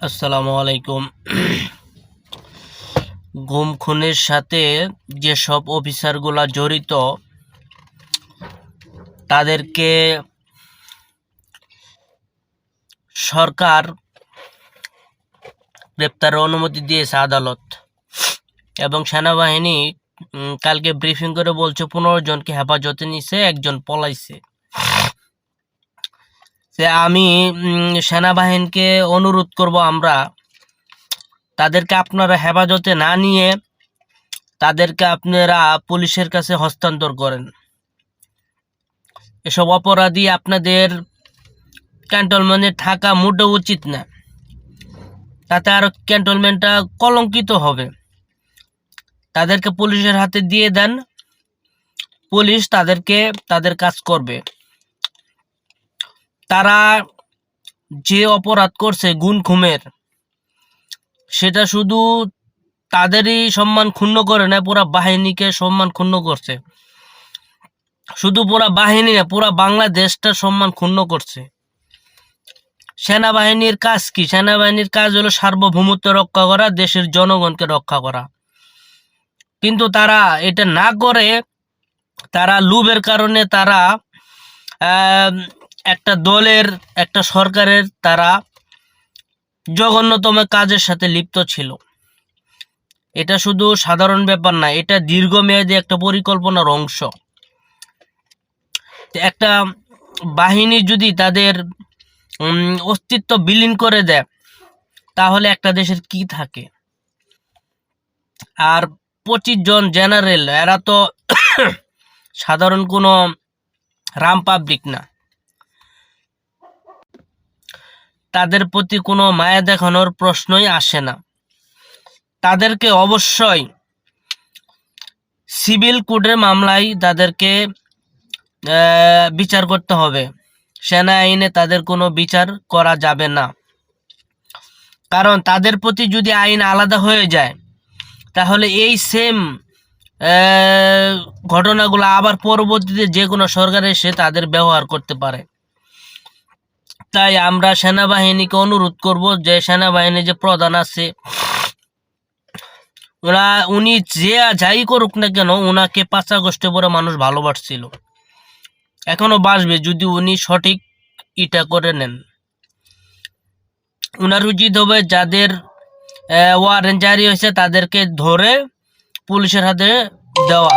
আসসালামু আলাইকুম। গুম খুনের সাথে যেসব অফিসারগুলা জড়িত তাদেরকে সরকার গ্রেপ্তারের অনুমতি দিয়েছে আদালত, এবং সেনাবাহিনী কালকে ব্রিফিং করে বলছে 15 জনকে হেফাজতে নিছে, একজন পলাইছে। আমি সেনাবাহিনীকে অনুরোধ করব, আমরা তাদেরকে আপনারা হেফাজতে না নিয়ে তাদেরকে আপনারা পুলিশের কাছে হস্তান্তর করেন। এসব অপরাধী আপনাদের ক্যান্টনমেন্টে থাকা মোটেও উচিত না, তাতে আরো ক্যান্টনমেন্টটা কলঙ্কিত হবে। তাদেরকে পুলিশের হাতে দিয়ে দেন, পুলিশ তাদেরকে তাদের কাজ করবে। তারা যে অপরাধ করছে গুম খুনের, সেটা শুধু তাদেরই সম্মান ক্ষুণ্ণ করে না, পুরা বাহিনীকে সম্মান ক্ষুণ্ণ করছে। শুধু পুরা বাহিনী না, পুরা বাংলাদেশটার সম্মান ক্ষুণ্ণ করছে। সেনাবাহিনীর কাজ কি? সেনাবাহিনীর কাজ হলো সার্বভৌমত্ব রক্ষা করা, দেশের জনগণকে রক্ষা করা। কিন্তু তারা এটা না করে, তারা লোভের কারণে তারা একটা দলের, একটা সরকারের তারা জঘন্যতম কাজের সাথে লিপ্ত ছিল। এটা শুধু সাধারণ ব্যাপার না, এটা দীর্ঘমেয়াদী একটা পরিকল্পনার অংশ। একটা বাহিনী যদি তাদের অস্তিত্ব বিলীন করে দেয়, তাহলে একটা দেশের কি থাকে? আর 25 জন জেনারেল, এরা তো সাধারণ কোনো রাম পাবলিক না। তাদের প্রতি কোনো মায়া দেখানোর প্রশ্নই আসে না। তাদেরকে অবশ্যই সিভিল কোর্টের মামলায় তাদেরকে বিচার করতে হবে। সেনা আইনে তাদের কোনো বিচার করা যাবে না, কারণ তাদের প্রতি যদি আইন আলাদা হয়ে যায়, তাহলে এই সেম ঘটনাগুলো আবার পরবর্তীতে যে কোনো সরকার এসে তাদের ব্যবহার করতে পারে। তাই আমরা সেনাবাহিনীকে অনুরোধ করব যে সেনাবাহিনী যে প্রধান আছে, উনি যে যাই করুক না কেন, ওনাকে 5 আগস্টে পরে মানুষ ভালোবাসছিল, এখনো বাসবে যদি উনি সঠিক ইটা করে নেন। উনার উচিত হবে যাদের ওয়ারেন্ট জারি হয়েছে তাদেরকে ধরে পুলিশের হাতে দেওয়া।